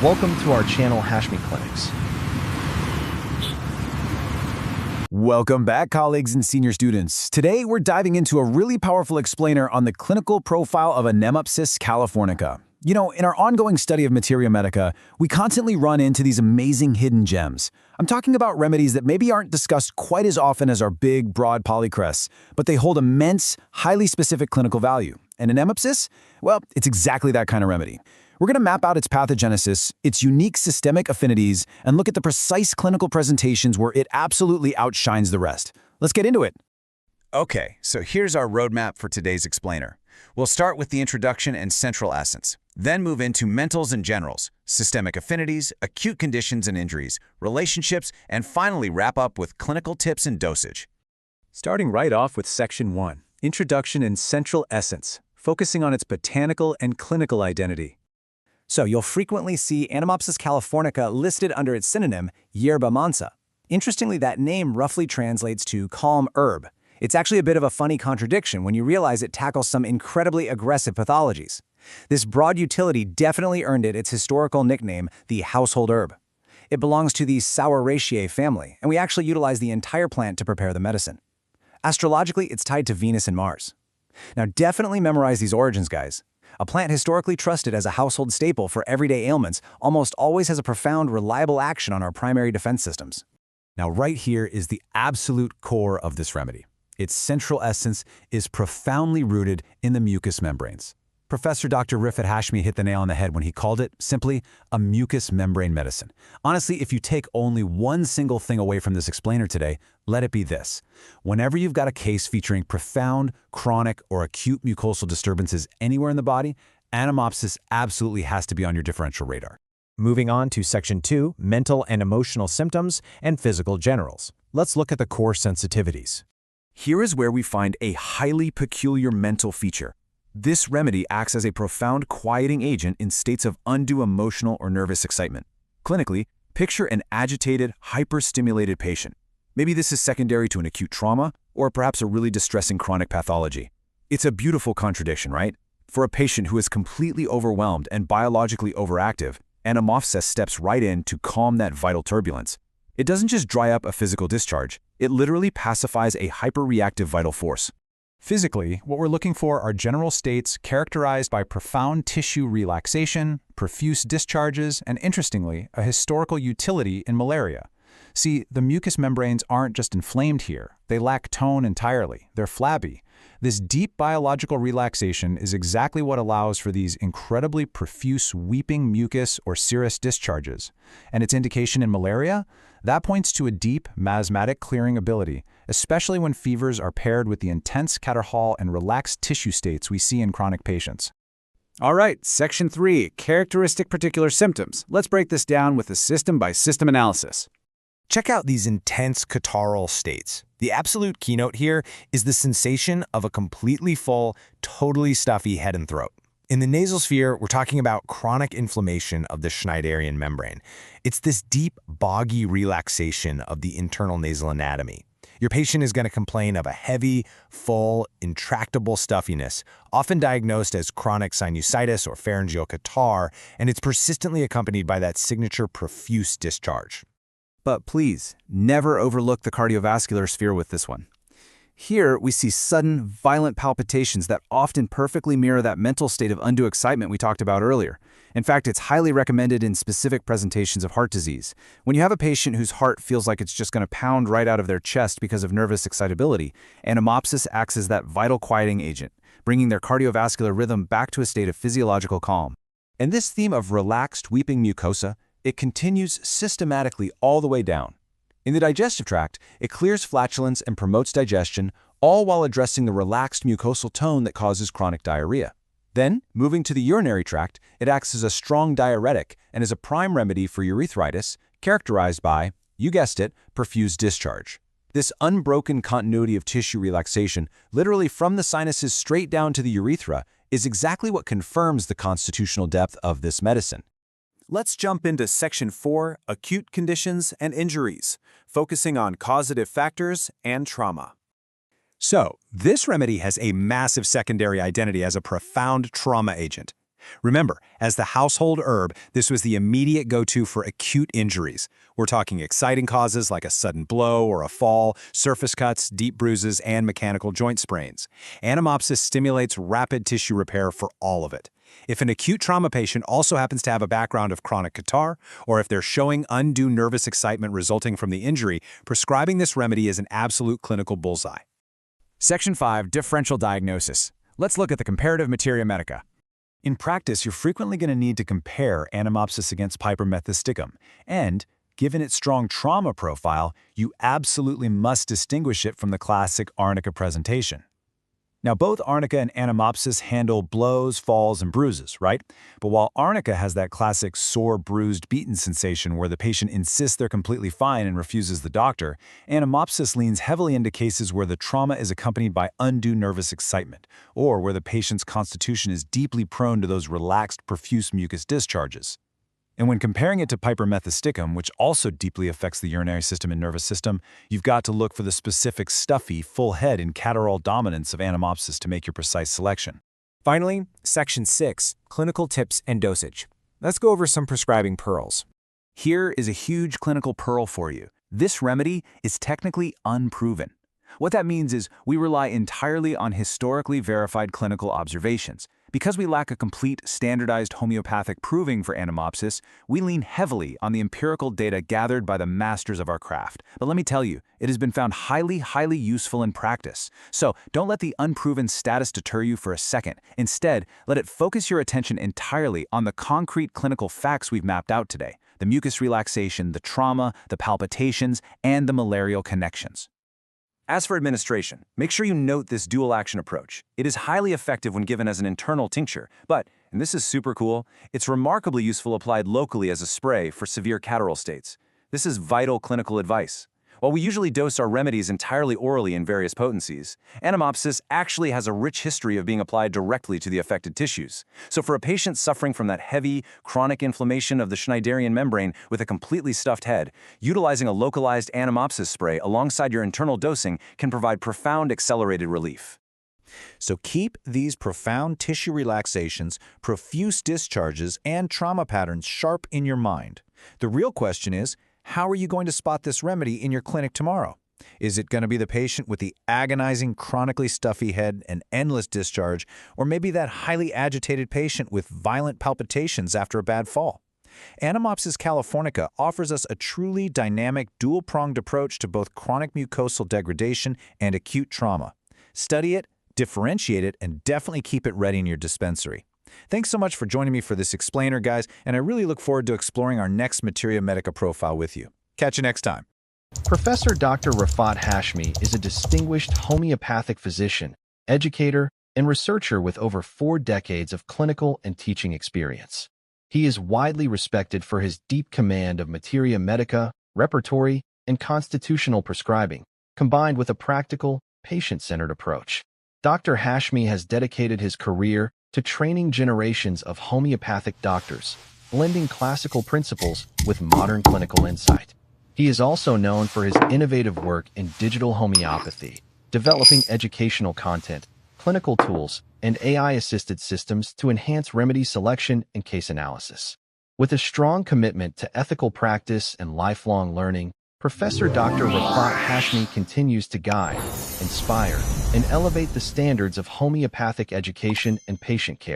Welcome to our channel, HASHMICLINICS. Welcome back, colleagues and senior students. Today, we're diving into a really powerful explainer on the clinical profile of Anemopsis californica. You know, in our ongoing study of materia medica, we constantly run into these amazing hidden gems. I'm talking about remedies that maybe aren't discussed quite as often as our big, broad polycrests, but they hold immense, highly specific clinical value. And Anemopsis? Well, it's exactly that kind of remedy. We're going to map out its pathogenesis, its unique systemic affinities, and look at the precise clinical presentations where it absolutely outshines the rest. Let's get into it. Okay, so here's our roadmap for today's explainer. We'll start with the introduction and central essence, then move into mentals and generals, systemic affinities, acute conditions and injuries, relationships, and finally wrap up with clinical tips and dosage. Starting right off with Section 1, Introduction and Central Essence, focusing on its botanical and clinical identity. So you'll frequently see Anemopsis californica listed under its synonym, Yerba Mansa. Interestingly, that name roughly translates to calm herb. It's actually a bit of a funny contradiction when you realize it tackles some incredibly aggressive pathologies. This broad utility definitely earned it its historical nickname, the household herb. It belongs to the Soureraceae family, and we actually utilize the entire plant to prepare the medicine. Astrologically, it's tied to Venus and Mars. Now definitely memorize these origins, guys. A plant historically trusted as a household staple for everyday ailments almost always has a profound, reliable action on our primary defense systems. Now, right here is the absolute core of this remedy. Its central essence is profoundly rooted in the mucous membranes. Professor Dr. Rifat Hashmi hit the nail on the head when he called it simply a mucous membrane medicine. Honestly, if you take only one single thing away from this explainer today, let it be this. Whenever you've got a case featuring profound, chronic, or acute mucosal disturbances anywhere in the body, Anemopsis absolutely has to be on your differential radar. Moving on to Section 2, Mental and Emotional Symptoms and Physical Generals. Let's look at the core sensitivities. Here is where we find a highly peculiar mental feature. This remedy acts as a profound quieting agent in states of undue emotional or nervous excitement. Clinically, picture an agitated, hyperstimulated patient. Maybe this is secondary to an acute trauma or perhaps a really distressing chronic pathology. It's a beautiful contradiction, right? For a patient who is completely overwhelmed and biologically overactive, Anemopsis steps right in to calm that vital turbulence. It doesn't just dry up a physical discharge, it literally pacifies a hyperreactive vital force. Physically, what we're looking for are general states characterized by profound tissue relaxation, profuse discharges, and interestingly, a historical utility in malaria. See, the mucous membranes aren't just inflamed here. They lack tone entirely. They're flabby. This deep biological relaxation is exactly what allows for these incredibly profuse weeping mucus or serous discharges. And its indication in malaria? That points to a deep, miasmatic clearing ability, especially when fevers are paired with the intense Catarrh and relaxed tissue states we see in chronic patients. All right, Section 3, Characteristic Particular Symptoms. Let's break this down with a system-by-system analysis. Check out these intense catarrhal states. The absolute keynote here is the sensation of a completely full, totally stuffy head and throat. In the nasal sphere, we're talking about chronic inflammation of the Schneiderian membrane. It's this deep, boggy relaxation of the internal nasal anatomy. Your patient is going to complain of a heavy, full, intractable stuffiness, often diagnosed as chronic sinusitis or pharyngeal catarrh, and it's persistently accompanied by that signature profuse discharge. But please, never overlook the cardiovascular sphere with this one. Here, we see sudden, violent palpitations that often perfectly mirror that mental state of undue excitement we talked about earlier. In fact, it's highly recommended in specific presentations of heart disease. When you have a patient whose heart feels like it's just going to pound right out of their chest because of nervous excitability, Anemopsis acts as that vital quieting agent, bringing their cardiovascular rhythm back to a state of physiological calm. And this theme of relaxed weeping mucosa, it continues systematically all the way down. In the digestive tract, it clears flatulence and promotes digestion, all while addressing the relaxed mucosal tone that causes chronic diarrhea. Then, moving to the urinary tract, it acts as a strong diuretic and is a prime remedy for urethritis, characterized by, you guessed it, profuse discharge. This unbroken continuity of tissue relaxation, literally from the sinuses straight down to the urethra, is exactly what confirms the constitutional depth of this medicine. Let's jump into Section 4, Acute Conditions and Injuries, focusing on causative factors and trauma. So, this remedy has a massive secondary identity as a profound trauma agent. Remember, as the household herb, this was the immediate go-to for acute injuries. We're talking exciting causes like a sudden blow or a fall, surface cuts, deep bruises, and mechanical joint sprains. Anemopsis stimulates rapid tissue repair for all of it. If an acute trauma patient also happens to have a background of chronic catarrh, or if they're showing undue nervous excitement resulting from the injury, prescribing this remedy is an absolute clinical bullseye. Section 5, Differential Diagnosis. Let's look at the comparative materia medica. In practice, you're frequently going to need to compare Anemopsis against Piper methysticum, and, given its strong trauma profile, you absolutely must distinguish it from the classic arnica presentation. Now, both arnica and Anemopsis handle blows, falls, and bruises, right? But while arnica has that classic sore, bruised, beaten sensation where the patient insists they're completely fine and refuses the doctor, Anemopsis leans heavily into cases where the trauma is accompanied by undue nervous excitement, or where the patient's constitution is deeply prone to those relaxed, profuse mucus discharges. And when comparing it to Piper methysticum, which also deeply affects the urinary system and nervous system, you've got to look for the specific stuffy, full head and catarrhal dominance of Anemopsis to make your precise selection. Finally, Section 6, Clinical Tips and Dosage. Let's go over some prescribing pearls. Here is a huge clinical pearl for you. This remedy is technically unproven. What that means is we rely entirely on historically verified clinical observations. Because we lack a complete, standardized homeopathic proving for Anemopsis, we lean heavily on the empirical data gathered by the masters of our craft. But let me tell you, it has been found highly useful in practice. So don't let the unproven status deter you for a second. Instead, let it focus your attention entirely on the concrete clinical facts we've mapped out today: the mucus relaxation, the trauma, the palpitations, and the malarial connections. As for administration, make sure you note this dual-action approach. It is highly effective when given as an internal tincture, but, and this is super cool, it's remarkably useful applied locally as a spray for severe catarrhal states. This is vital clinical advice. While we usually dose our remedies entirely orally in various potencies, Anemopsis actually has a rich history of being applied directly to the affected tissues. So for a patient suffering from that heavy, chronic inflammation of the Schneiderian membrane with a completely stuffed head, utilizing a localized Anemopsis spray alongside your internal dosing can provide profound accelerated relief. So keep these profound tissue relaxations, profuse discharges, and trauma patterns sharp in your mind. The real question is, how are you going to spot this remedy in your clinic tomorrow? Is it going to be the patient with the agonizing, chronically stuffy head and endless discharge, or maybe that highly agitated patient with violent palpitations after a bad fall? Anemopsis californica offers us a truly dynamic, dual-pronged approach to both chronic mucosal degradation and acute trauma. Study it, differentiate it, and definitely keep it ready in your dispensary. Thanks so much for joining me for this explainer, guys, and I really look forward to exploring our next Materia Medica profile with you. Catch you next time. Professor Dr. Rafat Hashmi is a distinguished homeopathic physician, educator, and researcher with over 4 decades of clinical and teaching experience. He is widely respected for his deep command of Materia Medica, repertory, and constitutional prescribing, combined with a practical, patient-centered approach. Dr. Hashmi has dedicated his career to training generations of homeopathic doctors, blending classical principles with modern clinical insight. He is also known for his innovative work in digital homeopathy, developing educational content, clinical tools, and AI-assisted systems to enhance remedy selection and case analysis. With a strong commitment to ethical practice and lifelong learning, Professor Dr. Rafat Hashmi continues to guide, inspire, and elevate the standards of homeopathic education and patient care.